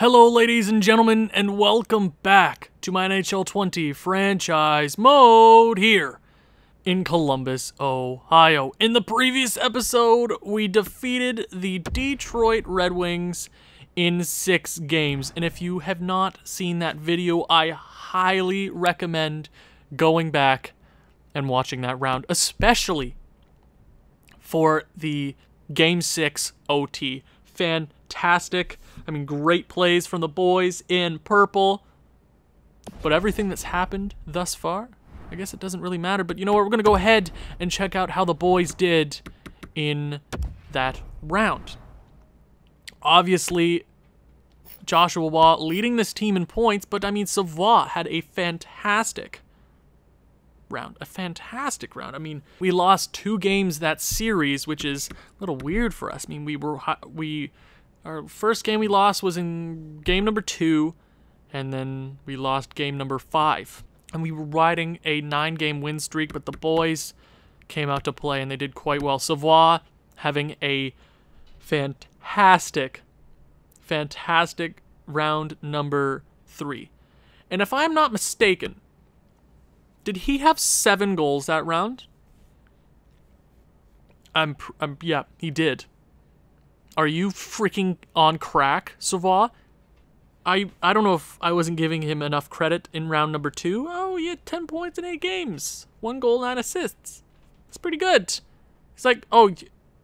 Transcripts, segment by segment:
Hello ladies and gentlemen, and welcome back to my NHL 20 franchise mode here in Columbus, Ohio. In the previous episode, we defeated the Detroit Red Wings in 6 games, and if you have not seen that video, I highly recommend going back and watching that round, especially for the Game 6 OT. Fantastic. I mean, great plays from the boys in purple. But everything that's happened thus far, I guess it doesn't really matter. But you know what? We're going to go ahead and check out how the boys did in that round. Obviously, Joshua Waugh leading this team in points. But, I mean, Savoie had a fantastic round. A fantastic round. I mean, we lost 2 games that series, which is a little weird for us. I mean, our first game we lost was in game number 2, and then we lost game number 5. And we were riding a 9-game win streak, but the boys came out to play, and they did quite well. Savoie having a fantastic round number 3. And if I'm not mistaken, did he have 7 goals that round? Yeah, he did. Are you freaking on crack, Savoie? I don't know if I wasn't giving him enough credit in round number 2. Oh, he had 10 points in 8 games. 1 goal, 9 assists. That's pretty good. He's like, oh,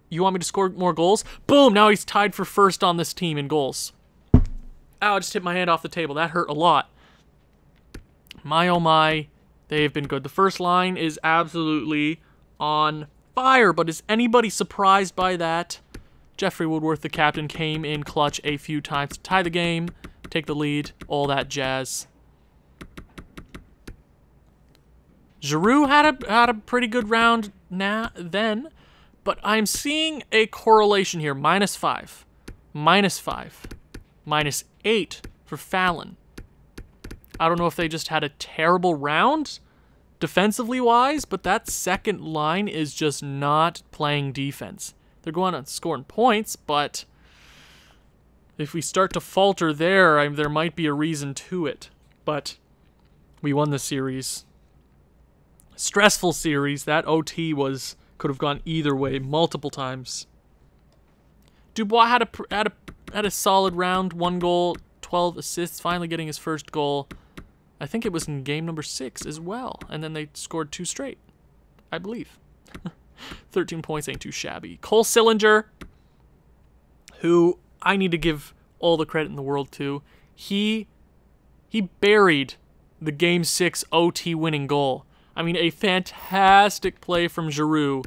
you want me to score more goals? Boom, now he's tied for first on this team in goals. Ow, I just hit my hand off the table. That hurt a lot. My, oh my, they've been good. The first line is absolutely on fire, but is anybody surprised by that? Jeffrey Woodworth, the captain, came in clutch a few times to tie the game, take the lead, all that jazz. Giroux had a pretty good round then, but I'm seeing a correlation here. -5, -5, -8 for Fallon. I don't know if they just had a terrible round defensively wise, but that second line is just not playing defense. They're going on scoring points, but if we start to falter there, there might be a reason to it. But we won the series. Stressful series. That OT could have gone either way multiple times. Dubois had a solid round. 1 goal, 12 assists, finally getting his first goal. I think it was in game number 6 as well. And then they scored 2 straight, I believe. 13 points ain't too shabby. Cole Sillinger, who I need to give all the credit in the world to, he buried the Game 6 OT winning goal. I mean, a fantastic play from Giroux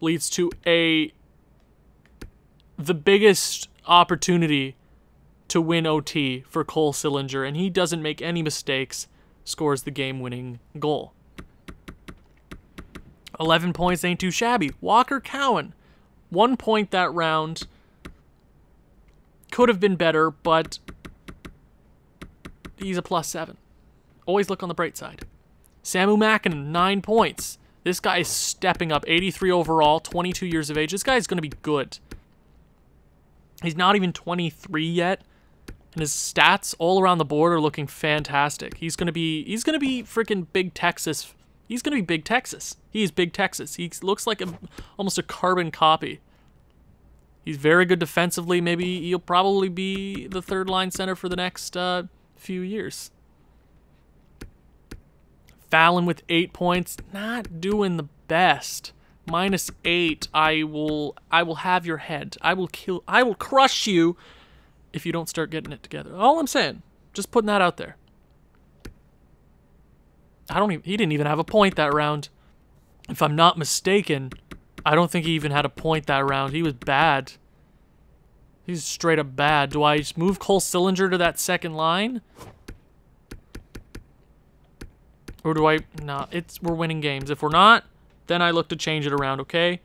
leads to the biggest opportunity to win OT for Cole Sillinger, and he doesn't make any mistakes, scores the game-winning goal. 11 points ain't too shabby. Walker Cowan, 1 point that round. Could have been better, but he's a +7. Always look on the bright side. Samu Makinen, 9 points. This guy is stepping up. 83 overall, 22 years of age. This guy's going to be good. He's not even 23 yet, and his stats all around the board are looking fantastic. He's going to be freaking Big Texas. He's going to be Big Texas. He is Big Texas. He looks like almost a carbon copy. He's very good defensively. Maybe he'll probably be the 3rd-line center for the next few years. Fallon with 8 points. Not doing the best. -8. I will have your head. I will crush you if you don't start getting it together. All I'm saying. Just putting that out there. He didn't even have a point that round. If I'm not mistaken, I don't think he even had a point that round. He was bad. He's straight up bad. Do I just move Cole Sillinger to that second line? Or do I... No, we're winning games. If we're not, then I look to change it around, okay?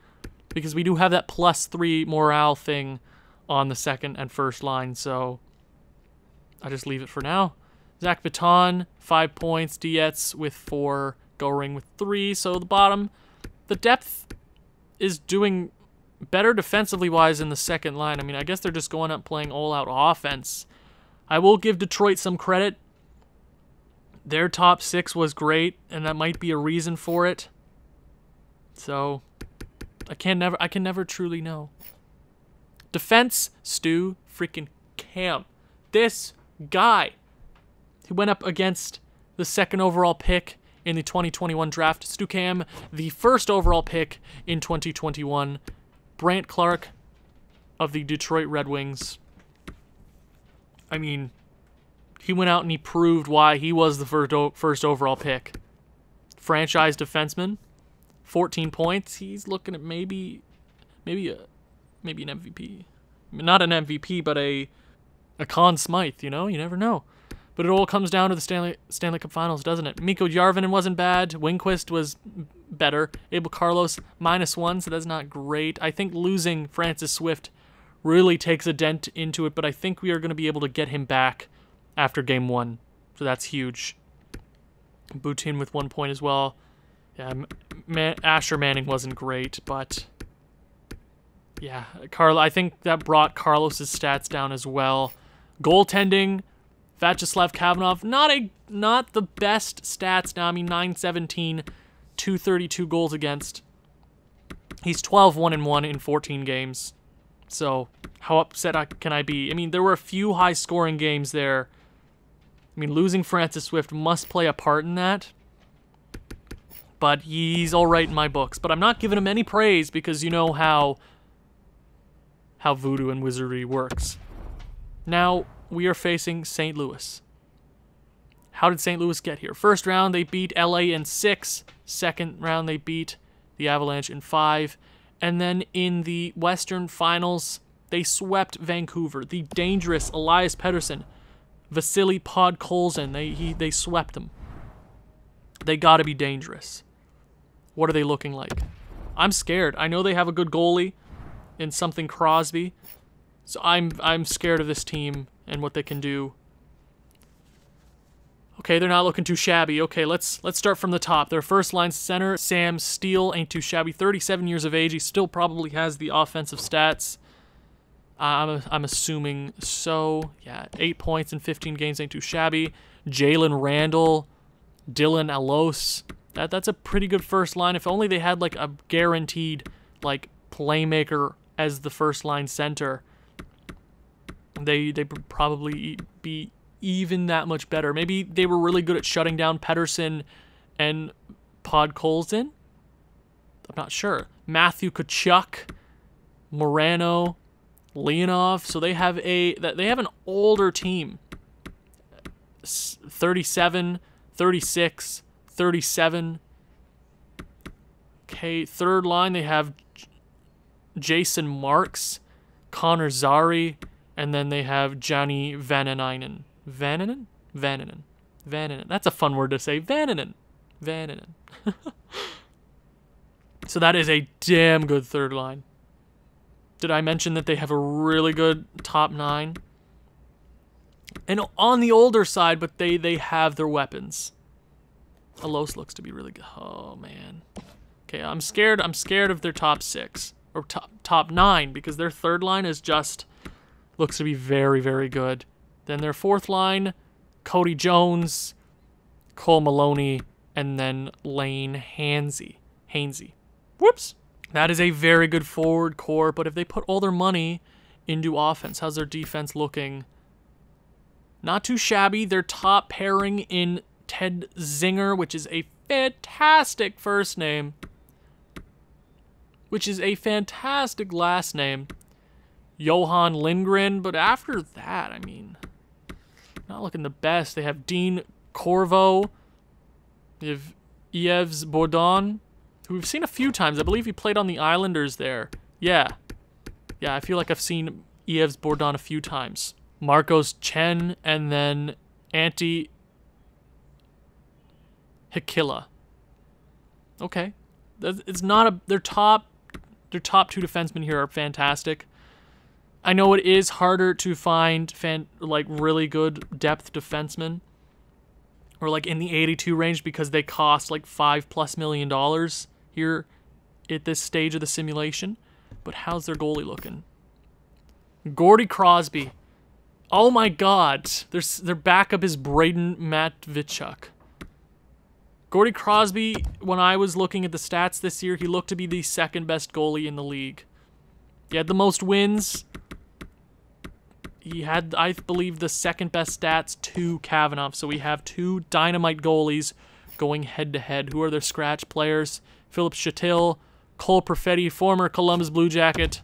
Because we do have that +3 morale thing on the second and first line, so I just leave it for now. Zach Baton, 5 points. Dietz with 4. Goring with 3. So the depth is doing better defensively wise in the second line. I mean, I guess they're just going up playing all-out offense. I will give Detroit some credit. Their top 6 was great, and that might be a reason for it. So, I can never truly know. Defense, Stu freaking Cam. This guy, he went up against the 2nd overall pick in the 2021 draft. Stu Cam, the 1st overall pick in 2021. Brant Clark of the Detroit Red Wings. I mean, he went out and he proved why he was the first overall pick. Franchise defenseman, 14 points. He's looking at maybe an MVP. Not an MVP, but a Conn Smythe, you know? You never know. But it all comes down to the Stanley Cup Finals, doesn't it? Mikko Järvinen wasn't bad. Winquist was better. Abel Carlos, -1, so that's not great. I think losing Francis Swift really takes a dent into it, but I think we are going to be able to get him back after Game 1. So that's huge. Boutin with 1 point as well. Yeah, Asher Manning wasn't great, but yeah, I think that brought Carlos's stats down as well. Goaltending, Vyacheslav Kavanov, not the best stats now. I mean, 917, 232 goals against. He's 12-1-1 in 14 games. So, how upset can I be? I mean, there were a few high-scoring games there. I mean, losing Francis Swift must play a part in that. But he's all right in my books. But I'm not giving him any praise because you know how voodoo and wizardry works. Now, we are facing St. Louis. How did St. Louis get here? First round, they beat LA in 6. Second round, they beat the Avalanche in 5. And then in the Western Finals, they swept Vancouver. The dangerous Elias Pettersson, Vasily Podkolzin, they swept them. They got to be dangerous. What are they looking like? I'm scared. I know they have a good goalie in something Crosby. So I'm scared of this team and what they can do. Okay, they're not looking too shabby. Okay, let's start from the top. Their first line center, Sam Steele, ain't too shabby. 37 years of age. He still probably has the offensive stats. I'm assuming so. Yeah, 8 points in 15 games ain't too shabby. Jalen Randall, Dylan Alos. That's a pretty good first line. If only they had like a guaranteed like playmaker as the first line center, they would probably be even that much better. Maybe they were really good at shutting down Pettersson and Podkolzin. I'm not sure. Matthew Tkachuk, Morano, Leonov. So they have an older team. 37, 36, 37. Okay, third line they have Jason Marks, Connor Zary, and then they have Johnny Vananainen. Vananen? That's a fun word to say. Vananen. So that is a damn good third line. Did I mention that they have a really good top 9? And on the older side, but they have their weapons. Alos looks to be really good. Oh, man. Okay, I'm scared of their top 6. Or top 9, because their third line is just looks to be very, very good. Then their fourth line, Cody Jones, Cole Maloney, and then Lane Hainsey. Whoops. That is a very good forward core, but if they put all their money into offense, how's their defense looking? Not too shabby. Their top pairing in Ted Zinger, which is a fantastic first name, which is a fantastic last name. Johan Lindgren, but after that, I mean, not looking the best. They have Dean Corvo. They have Yves Bourdon, who we've seen a few times. I believe he played on the Islanders there. Yeah, I feel like I've seen Yves Bourdon a few times. Marcos Chen, and then Antti Hikila. Okay. It's not their top 2 defensemen here are fantastic. I know it is harder to find really good depth defensemen, or like in the 82 range, because they cost like $5+ million here at this stage of the simulation. But how's their goalie looking? Gordy Crosby, Oh my God. Their backup is Braden Matvichuk. Gordy Crosby, when I was looking at the stats this year, he looked to be the second best goalie in the league. He had the most wins. He had, I believe, the second best stats to Kavanagh. So we have two dynamite goalies going head-to-head. Who are their scratch players? Philip Chatil, Cole Perfetti, former Columbus Blue Jacket.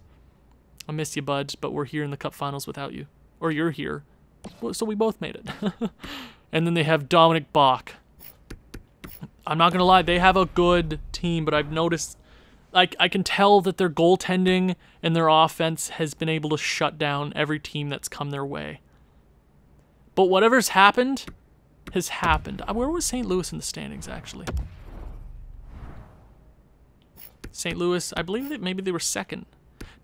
I miss you, bud, but we're here in the Cup Finals without you. Or you're here. So we both made it. And then they have Dominic Bach. I'm not going to lie, they have a good team, but I've noticed, like, I can tell that their goaltending and their offense has been able to shut down every team that's come their way. But whatever's happened has happened. Where was St. Louis in the standings, actually? St. Louis, I believe that maybe they were second.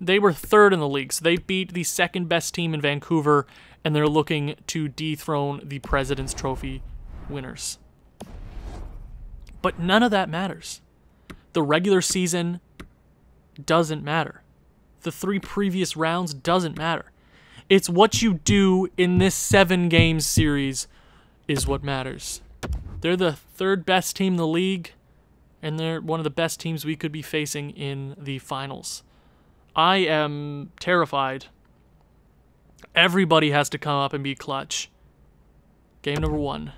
They were third in the league, so they beat the second best team in Vancouver, and they're looking to dethrone the President's Trophy winners. But none of that matters. The regular season doesn't matter. The 3 previous rounds doesn't matter. It's what you do in this 7-game series is what matters. They're the 3rd best team in the league, and they're one of the best teams we could be facing in the finals. I am terrified. Everybody has to come up and be clutch. Game number 1.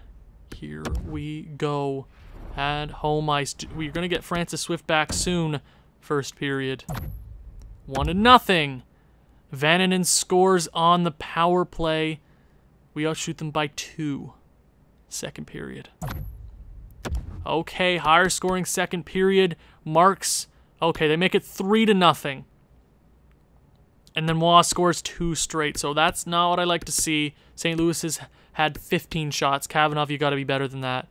Here we go. At home ice. We're going to get Francis Swift back soon. First period. 1-0. Vananen scores on the power play. We outshoot them by 2. Second period. Okay, higher scoring second period. Marks. Okay, they make it 3-0. And then Waugh scores 2 straight. So that's not what I like to see. St. Louis has had 15 shots. Kavanagh, you got to be better than that.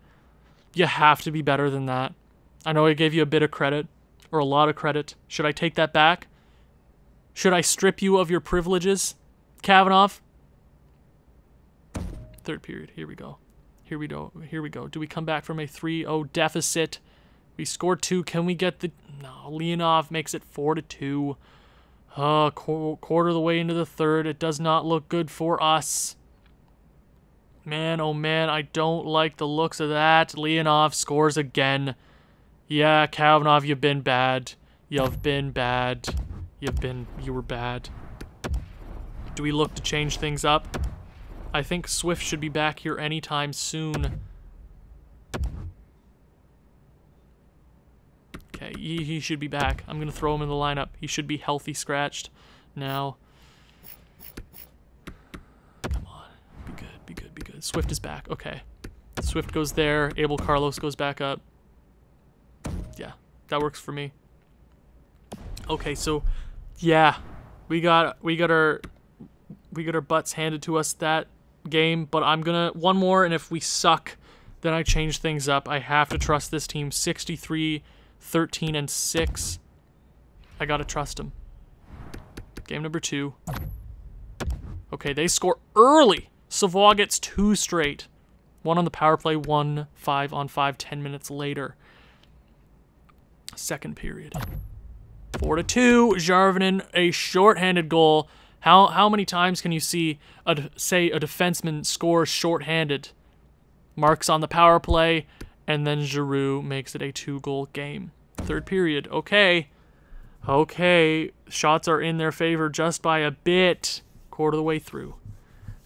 You have to be better than that. I know I gave you a bit of credit, or a lot of credit. Should I take that back? Should I strip you of your privileges, Kavanagh? Third period. Here we go. Here we go. Here we go. Do we come back from a 3-0 deficit? We scored 2. Can we get the... No, Leonov makes it 4-2. Quarter of the way into the third. It does not look good for us. Man, oh man, I don't like the looks of that. Leonov scores again. Yeah, Kavanagh, you've been bad. You've been bad. You were bad. Do we look to change things up? I think Swift should be back here anytime soon. Okay, he should be back. I'm going to throw him in the lineup. He should be healthy scratched now. Be good. Swift is back. Okay. Swift goes there. Abel Carlos goes back up. Yeah, that works for me. Okay, so yeah, we got our butts handed to us that game, but I'm gonna one more, and if we suck, then I change things up. I have to trust this team. 63, 13, and 6. I gotta trust them. Game number 2. Okay, they score early. Savoie gets 2 straight. 1 on the power play, 1 5-on-5 10 minutes later. Second period. 4-2. Jarvinen, a shorthanded goal. How many times can you see say a defenseman score shorthanded? Marks on the power play, and then Giroux makes it a 2-goal game. Third period. Okay. Shots are in their favor just by a bit. Quarter of the way through.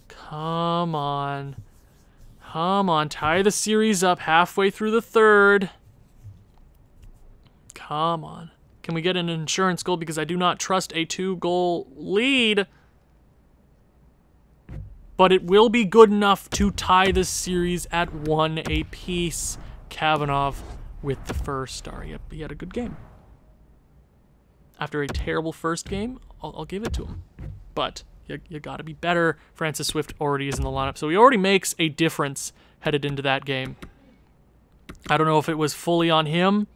Come on. Tie the series up halfway through the third. Come on. Can we get an insurance goal? Because I do not trust a 2-goal lead. But it will be good enough to tie this series at 1 apiece. Kavanagh with the first star. Yep, he had a good game. After a terrible first game, I'll give it to him. But you got to be better. Francis Swift already is in the lineup, so he already makes a difference headed into that game. I don't know if it was fully on him,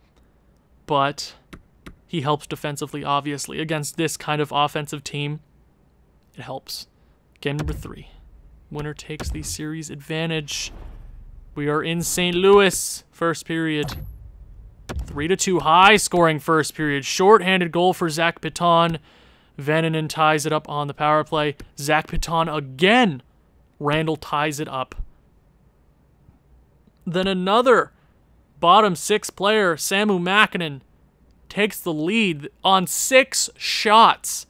but he helps defensively, obviously. Against this kind of offensive team, it helps. Game number 3. Winner takes the series advantage. We are in St. Louis. First period. 3-2. High-scoring first period. Short-handed goal for Zach Piton. Vananen ties it up on the power play. Zach Piton again. Randall ties it up. Then another bottom 6 player, Samu Makinen, takes the lead on 6 shots.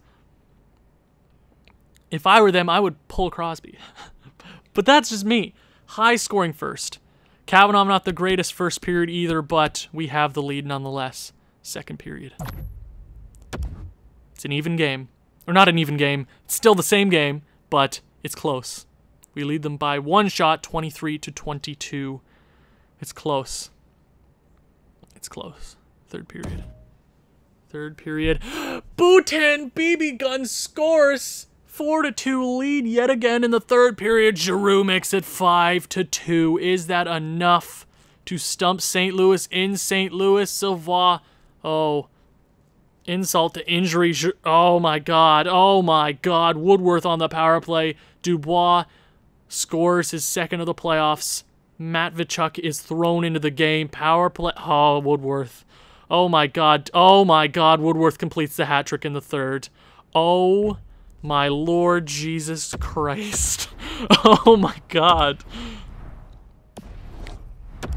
If I were them, I would pull Crosby. But that's just me. High scoring first. Kavanagh not the greatest first period either, but we have the lead nonetheless. Second period. It's an even game. Or not an even game. It's still the same game, but it's close. We lead them by 1 shot, 23-22. It's close. It's close. Third period. Third period. Bhutan BB Gun scores. 4-2 lead yet again in the third period. Giroux makes it 5-2. Is that enough to stump St. Louis in St. Louis? Savoie. Oh. Insult to injury. Oh my god. Oh my god. Woodworth on the power play. Dubois scores his second of the playoffs. Matt Tkachuk is thrown into the game. Power play. Oh, Woodworth. Oh my god. Oh my god. Woodworth completes the hat trick in the third. Oh my Lord Jesus Christ. Oh my god.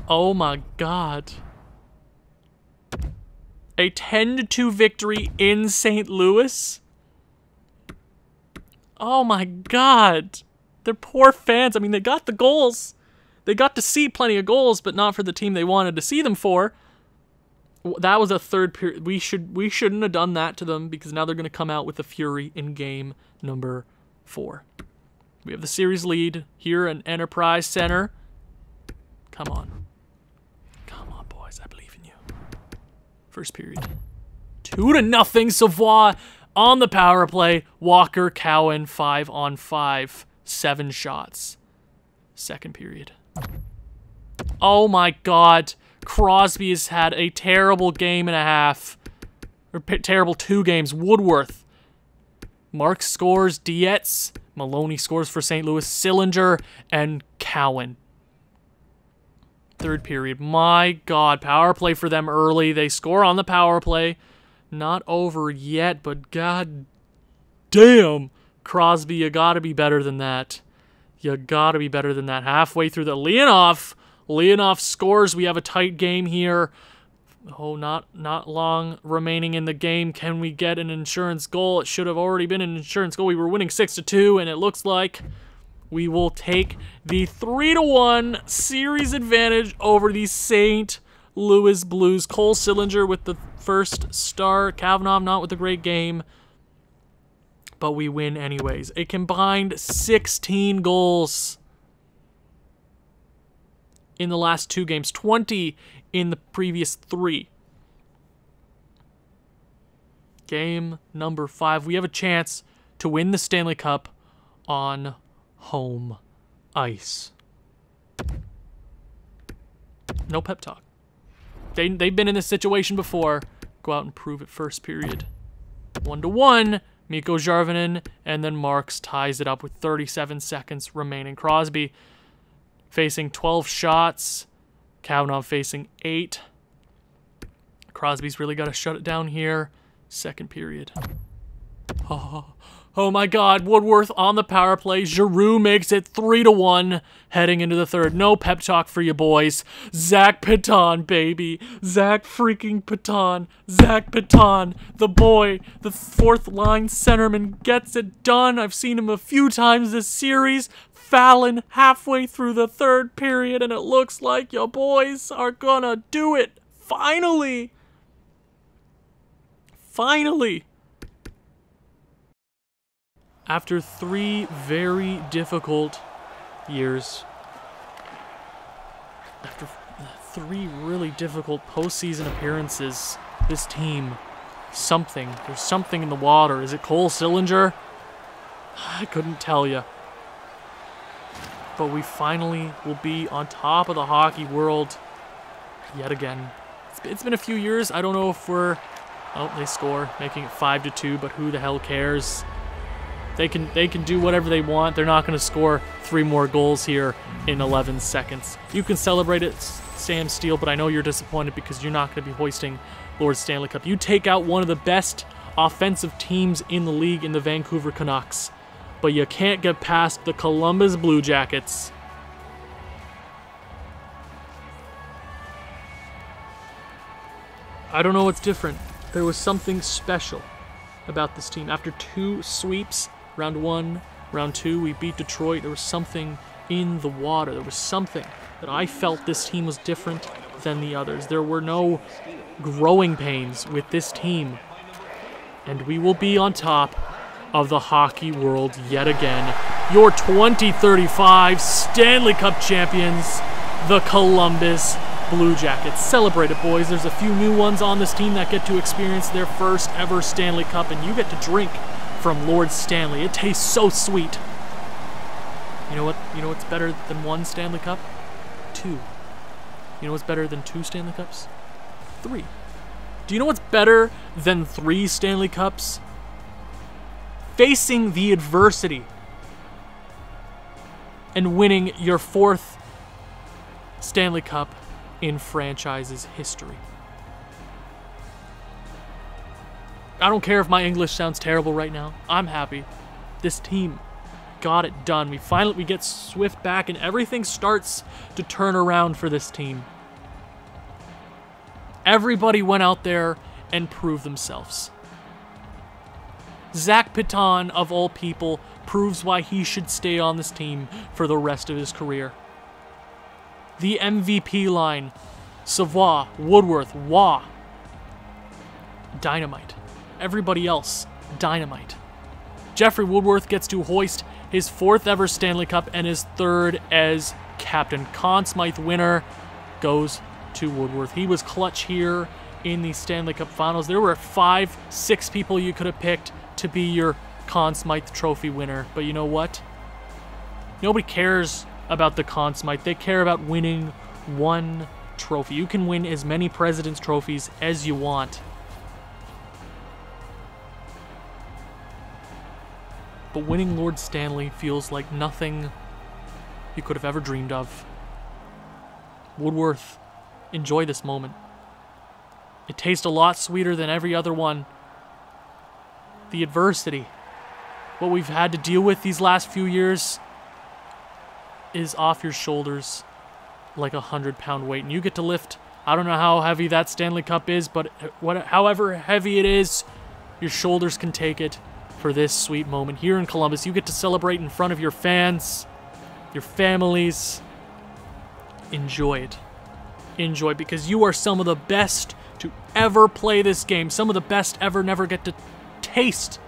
Oh my god. A 10-2 victory in St. Louis? Oh my god. Their poor fans. I mean, they got the goals. They got to see plenty of goals, but not for the team they wanted to see them for. That was a third period. We shouldn't have done that to them because now they're going to come out with a fury in game number 4. We have the series lead here at Enterprise Center. Come on. Come on, boys. I believe in you. First period. 2-0 Savoie on the power play. Walker, Cowan, 5-on-5. 7 shots. Second period. Oh my god. Crosby has had a terrible game and a half. Or terrible 2 games. Woodworth. Mark scores. Dietz. Maloney scores for St. Louis. Sillinger and Cowan. Third period. My god. Power play for them early. They score on the power play. Not over yet, but god damn. Crosby, you gotta be better than that. You gotta be better than that. Halfway through the Leonov scores. We have a tight game here. Oh, not long remaining in the game. Can we get an insurance goal? It should have already been an insurance goal. We were winning 6-2, and it looks like we will take the 3-1 series advantage over the St. Louis Blues. Cole Sillinger with the first star. Kavanagh not with a great game. But we win anyways. A combined 16 goals in the last 2 games. 20 in the previous 3. Game number 5. We have a chance to win the Stanley Cup on home ice. No pep talk. They've been in this situation before. Go out and prove it first period. 1-1. Mikko Jarvinen, and then Marks ties it up with 37 seconds remaining. Crosby facing 12 shots. Kavanagh facing 8. Crosby's really got to shut it down here. Second period. Oh my god, Woodworth on the power play. Giroux makes it 3-1 heading into the third. No pep talk for you boys. Zach Piton, baby. Zach freaking Piton. Zach Piton, the boy, the 4th line centerman, gets it done. I've seen him a few times this series. Fallon halfway through the third period, and it looks like your boys are gonna do it. Finally. Finally. After 3 very difficult years, after 3 really difficult postseason appearances, this team, there's something in the water. Is it Cole Sillinger? I couldn't tell you. But we finally will be on top of the hockey world yet again. It's been a few years. I don't know if we're... Oh, they score, making it 5-2, but who the hell cares? They can do whatever they want. They're not going to score 3 more goals here in 11 seconds. You can celebrate it, Sam Steele, but I know you're disappointed because you're not going to be hoisting Lord Stanley Cup. You take out one of the best offensive teams in the league in the Vancouver Canucks, but you can't get past the Columbus Blue Jackets. I don't know what's different. There was something special about this team. After 2 sweeps, round 1, round 2, we beat Detroit. There was something in the water. There was something that I felt this team was different than the others. There were no growing pains with this team. And we will be on top of the hockey world yet again. Your 2035 Stanley Cup champions, the Columbus Blue Jackets. Celebrate it, boys. There's a few new ones on this team that get to experience their first ever Stanley Cup, and you get to drink from Lord Stanley. It tastes so sweet. You know what? You know what's better than 1 Stanley Cup? 2. You know what's better than 2 Stanley Cups? 3. Do you know what's better than 3 Stanley Cups? Facing the adversity and winning your 4th Stanley Cup in franchise's history. I don't care if my English sounds terrible right now. I'm happy. This team got it done. We get Swift back and everything starts to turn around for this team. Everybody went out there and proved themselves. Zach Piton, of all people, proves why he should stay on this team for the rest of his career. The MVP line, Savoie, Woodworth, Waugh, dynamite. Everybody else, dynamite. Jeffrey Woodworth gets to hoist his 4th ever Stanley Cup and his 3rd as captain. Conn Smythe winner goes to Woodworth. He was clutch here in the Stanley Cup Finals. There were 5, 6 people you could have picked to be your Conn Smythe Trophy winner. But you know what? Nobody cares about the Conn Smythe. They care about winning 1 trophy. You can win as many President's Trophies as you want. But winning Lord Stanley feels like nothing you could have ever dreamed of. Woodworth, enjoy this moment. It tastes a lot sweeter than every other one. The adversity, what we've had to deal with these last few years, is off your shoulders like a 100-pound weight. And you get to lift, I don't know how heavy that Stanley Cup is, but however heavy it is, your shoulders can take it for this sweet moment. Here in Columbus, you get to celebrate in front of your fans, your families. Enjoy it. Enjoy it, because you are some of the best to ever play this game. Some of the best ever never get to taste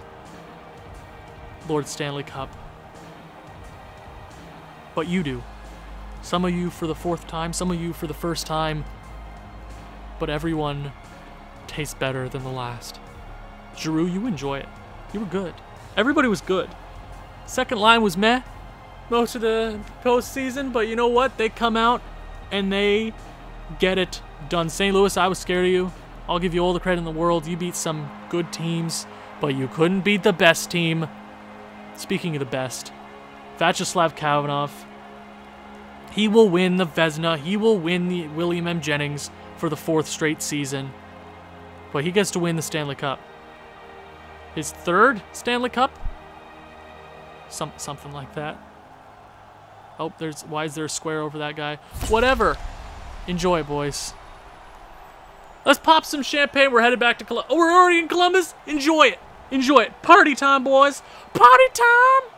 Lord Stanley Cup. But you do. Some of you for the 4th time, some of you for the 1st time. But everyone tastes better than the last. Giroux, you enjoy it. You were good. Everybody was good. Second line was meh most of the postseason, but you know what? They come out and they get it done. St. Louis, I was scared of you. I'll give you all the credit in the world. You beat some good teams, but you couldn't beat the best team. Speaking of the best, Vyacheslav Kavanov. He will win the Vezina. He will win the William M. Jennings for the 4th straight season. But he gets to win the Stanley Cup. His 3rd Stanley Cup? Something like that. Oh, why is there a square over that guy? Whatever. Enjoy it, boys. Let's pop some champagne. We're headed back to Columbus. Oh, we're already in Columbus? Enjoy it. Enjoy it. Party time, boys. Party time!